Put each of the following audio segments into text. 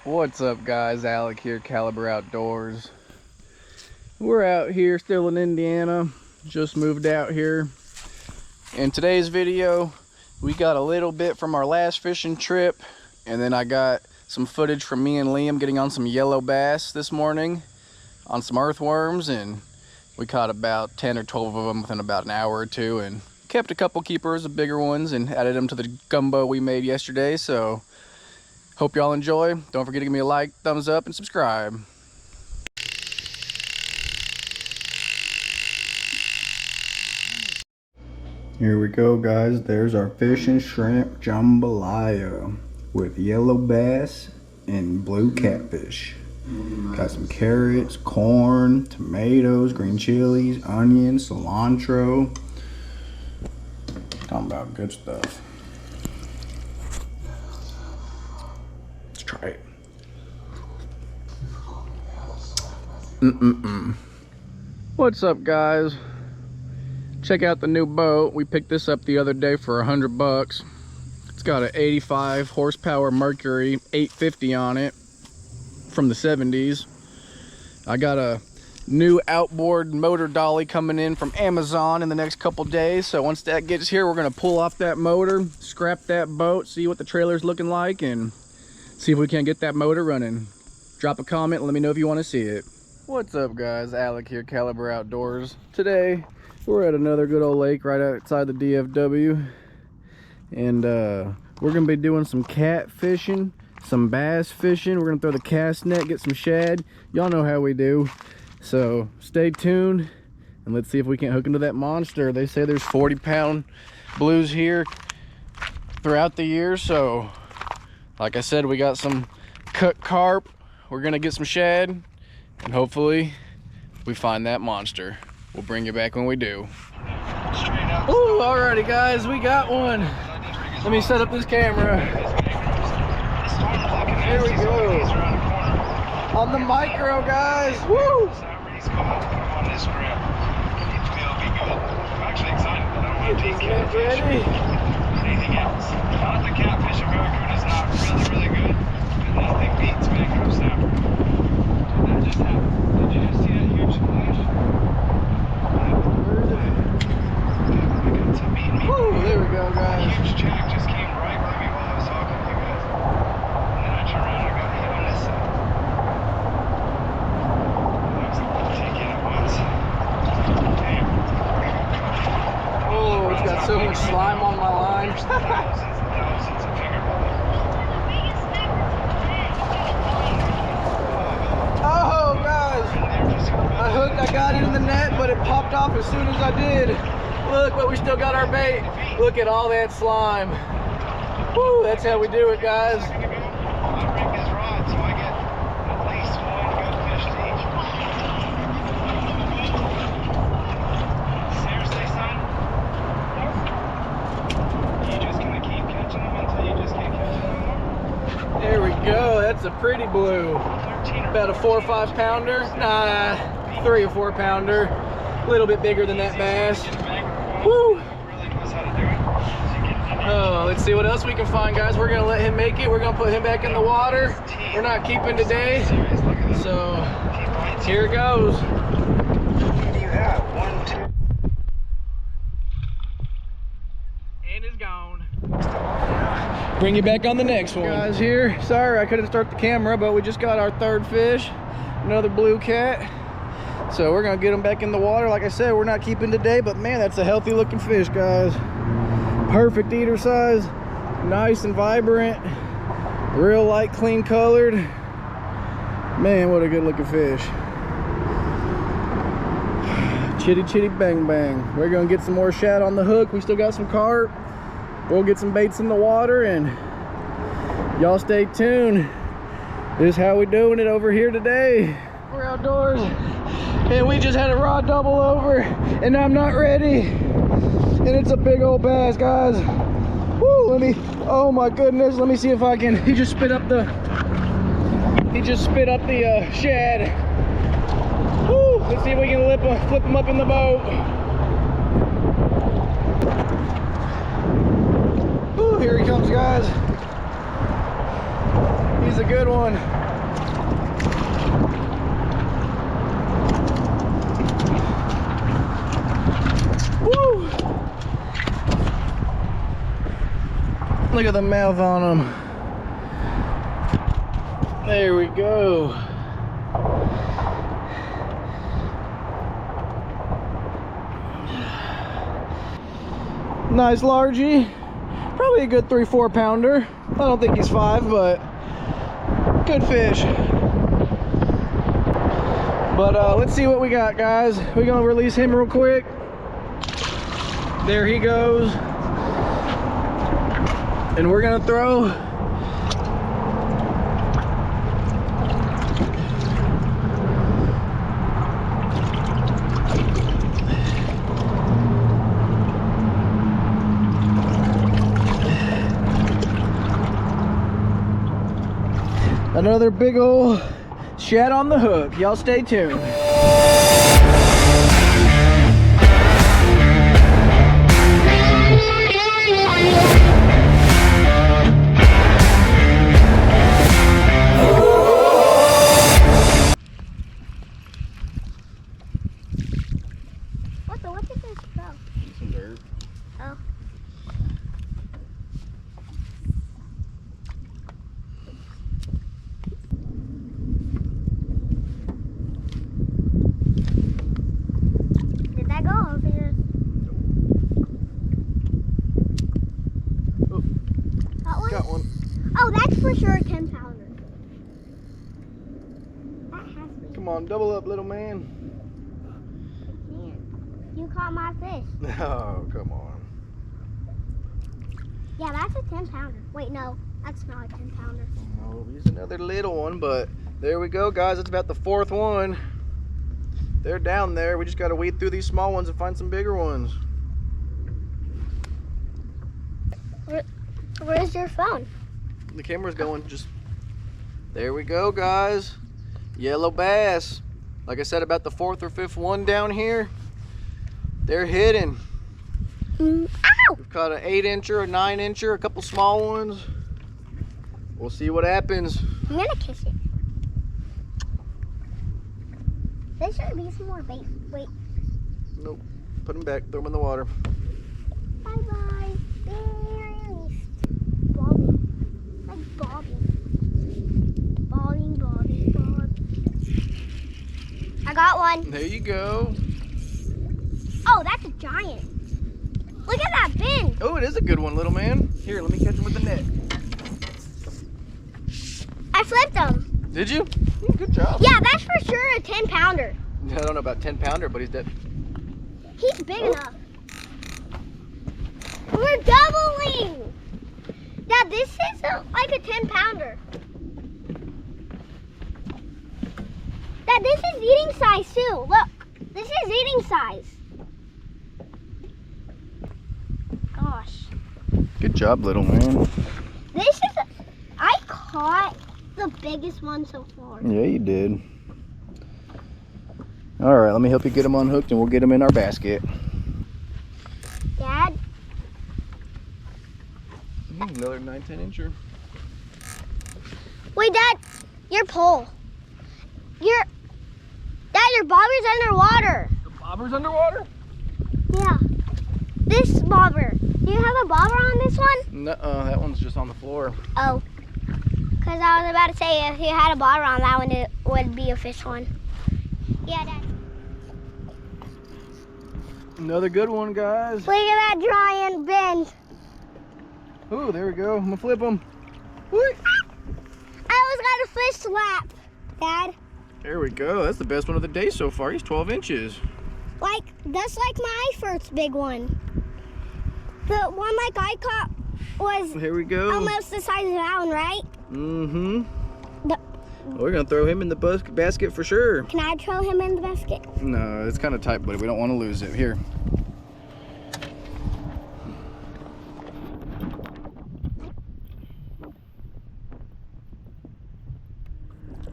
What's up, guys? Alec here, Caliber Outdoors. We're out here still in Indiana, just moved out here. In today's video, we got a little bit from our last fishing trip, and then I got some footage from me and Liam getting on some yellow bass this morning on some earthworms, and we caught about 10 or 12 of them within about an hour or two, and kept a couple keepers of bigger ones and added them to the gumbo we made yesterday. So hope y'all enjoy. Don't forget to give me a like, thumbs up, and subscribe. Here we go, guys. There's our fish and shrimp jambalaya with yellow bass and blue catfish. Got some carrots, corn, tomatoes, green chilies, onions, cilantro. Talking about good stuff. Let's try it. What's up, guys? Check out the new boat. We picked this up the other day for $100. It's got an 85 horsepower Mercury 850 on it from the 70s. I got a new outboard motor dolly coming in from Amazon in the next couple days. So once that gets here, we're gonna pull off that motor, scrap that boat, see what the trailer's looking like, and see if we can get that motor running. Drop a comment and let me know if you want to see it. What's up, guys? Alec here, Caliber Outdoors. Today we're at another good old lake right outside the DFW, and we're gonna be doing some cat fishing, some bass fishing. We're gonna throw the cast net, get some shad. Y'all know how we do. So stay tuned and let's see if we can't hook into that monster. They say there's 40-pound blues here throughout the year. So like I said, we got some cut carp. We're gonna get some shad, and hopefully we find that monster. We'll bring you back when we do. Ooh, alrighty, guys, we got one. Let me set up this camera. Here we go. On the micro, guys. Woo! Ready? Anything else? Not the catfish American is not really good. And nothing beats mangrove snapper. That just happened. Did you just see that huge splash? Woo, there we go, guys. A huge jack just came right by me while I was talking to you guys. And then I turned around and I got hit on this side. I was able to take it at once. Damn. Oh, it's got so much slime on my line. Thousands and thousands of finger ball. Oh, guys. I got it in the net, but it popped off as soon as I did. Look, but we still got our bait. Look at all that slime. Woo, that's how we do it, guys. I rig this rod so I get at least one good fish to each. Seriously, son? You just gonna keep catching them until you just can't catch them anymore? There we go. That's a pretty blue. About a 4 or 5 pounder. Nah, 3 or 4 pounder. A little bit bigger than that bass. Woo! Oh, let's see what else we can find, guys. We're gonna let him make it. We're gonna put him back in the water. We're not keeping today, so here it goes. And it's gone. Bring you back on the next one, guys. Here, sorry I couldn't start the camera, but we just got our 3rd fish, another blue cat. So we're gonna get them back in the water. Like I said, we're not keeping today, but man, that's a healthy looking fish, guys. Perfect eater size, nice and vibrant, real light, clean colored. Man, what a good looking fish. Chitty chitty bang bang. We're gonna get some more shad on the hook. We still got some carp. We'll get some baits in the water, and y'all stay tuned. This is how we doing it over here today. We're outdoors, and we just had a rod double over, and I'm not ready. And it's a big old bass, guys. Woo, oh my goodness, let me see if I can. He just spit up the shad. Woo, let's see if we can flip him up in the boat. Woo, here he comes, guys. He's a good one. Woo! Look at the mouth on him. There we go. Nice largie. Probably a good 3-4 pounder. I don't think he's 5, but good fish. But let's see what we got, guys. We're gonna release him real quick. There he goes. And we're gonna throw another big old shad on the hook. Y'all stay tuned. What did this throw? Some dirt. Oh. Did that go over yours? Oh, That one? got one. Oh, that's for sure a 10 pounder. That has to be. Come on, double up, little man. You caught my fish. Oh, come on. Yeah, that's a 10 pounder. Wait, no, that's not a 10 pounder. Oh, he's another little one, but there we go, guys. It's about the 4th one. They're down there. We just got to weed through these small ones and find some bigger ones. Where's your phone? The camera's going just... There we go, guys. Yellow bass. Like I said, about the 4th or 5th one down here. They're hidden. Ow! We've caught an 8-incher, a 9-incher, a couple small ones. We'll see what happens. I'm gonna kiss it. There should be some more bait. Wait. Nope. Put them back. Throw them in the water. Bye bye. Released. Bobbing. Like bobbing. Bobbing, bobbing, bobbing. I got one. There you go. Oh, that's a giant. Look at that fin. Oh, it is a good one, little man. Here, let me catch him with the net. I flipped him. Did you? Good job. Yeah, that's for sure a 10 pounder. I don't know about 10 pounder, but he's dead. He's big enough. We're doubling. Now this is like a 10 pounder. Now this is eating size too. Look, this is eating size. Gosh. Good job, little man. This is, I caught the biggest one so far. Yeah, you did. All right, let me help you get him unhooked and we'll get him in our basket. Dad, Another 9-10 incher. wait, Dad, your pole. Dad, your bobber's underwater. The bobber's underwater? Yeah. This bobber. Do you have a bobber on this one? Nuh-uh, that one's just on the floor. Oh. Because I was about to say, if you had a bobber on that one, it would be a fish one. Yeah, Dad. Another good one, guys. Look at that giant bend. Oh, there we go. I'm gonna flip him. I almost got a fish slap, Dad. There we go. That's the best one of the day so far. He's 12 inches. That's like my first big one. The one like I caught was Here we go. almost the size of that one, right? Mm-hmm. The- We're gonna throw him in the basket for sure. Can I throw him in the basket? No, it's kind of tight, buddy. We don't want to lose it. Here.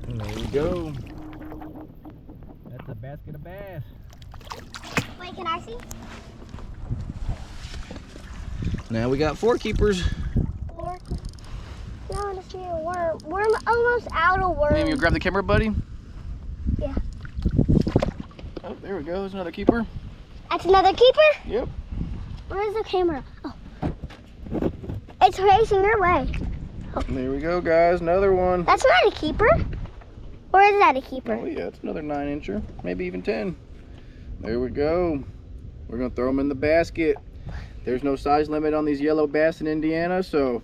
And there you go. That's a basket of bass. Wait, can I see? Now we got 4 keepers. Or, no, want to see a worm. We're almost out of worms. Maybe you grab the camera, buddy? Yeah. Oh, there we go. There's another keeper. That's another keeper? Yep. Where's the camera? Oh. It's facing your way. There we go, guys. Another one. That's not a keeper. Or is that a keeper? Oh, yeah. It's another 9-incher. Maybe even 10. There we go. We're going to throw them in the basket. There's no size limit on these yellow bass in Indiana, so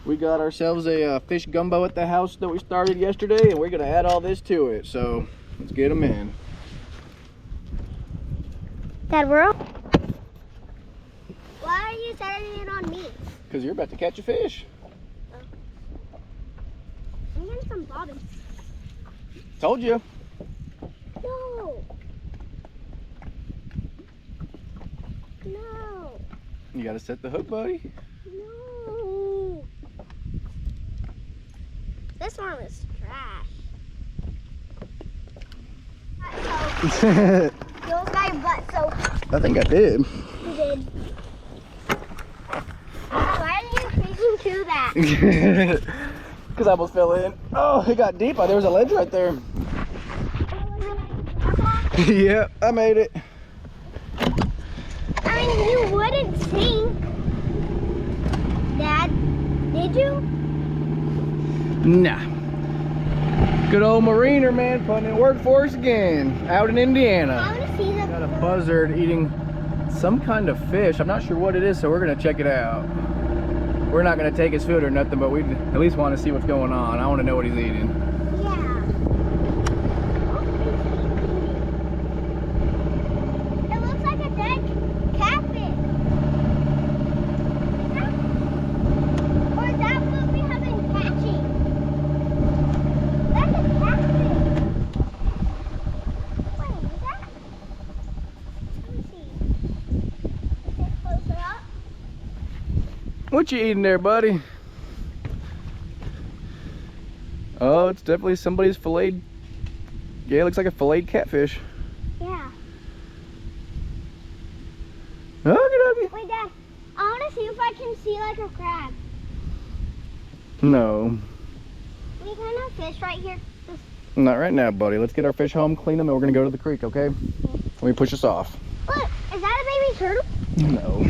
we got ourselves a fish gumbo at the house that we started yesterday, and we're going to add all this to it. So let's get them in. Dad, we're Why are you setting it on me? Because you're about to catch a fish. I'm getting some bobbins. Told you. No. No. You got to set the hook, buddy. No. This one is trash. You almost got your butt soaked. I think I did. You did. Why are you speaking to that? Because I almost fell in. Oh, it got deep. There was a ledge right there. Yeah, I made it. I mean, you wouldn't sink. Dad, did you? Nah. Good old mariner, man, putting in work for us again. Out in I Indiana. want to see the. Got a buzzard eating some kind of fish. I'm not sure what it is, so we're going to check it out. We're not going to take his food or nothing, but we at least want to see what's going on. I want to know what he's eating. Yeah. It looks like a dead catfish. Is that? Or is that what we have been catching? That's a catfish. Wait, is that? Let me see. Get closer up. What you eating there, buddy? Oh, it's definitely somebody's filleted. Yeah, it looks like a filleted catfish. Yeah. Okie dokie. Wait, Dad. I want to see if I can see like a crab. No, We can have fish right here. Just not right now, buddy. Let's get our fish home, clean them, and we're gonna go to the creek, okay? Let me push us off. look. Is that a baby turtle? No.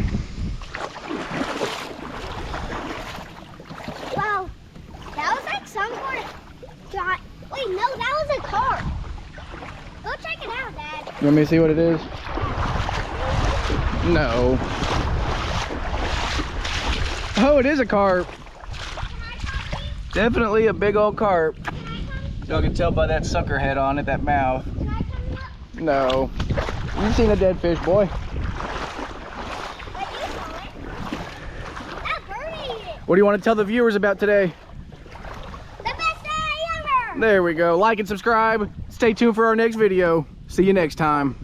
Wow. That was like some sort of giant. Wait, no, that was a car. Go check it out, Dad. You want me to see what it is? No. Oh, it is a carp. Can I come? Definitely a big old carp. Can I come? Y'all can tell by that sucker head on it, that mouth. Can I come up? No. You've seen a dead fish, boy. But you saw it. That bird ate it. What do you want to tell the viewers about today? The best day ever. There we go. Like and subscribe. Stay tuned for our next video. See you next time.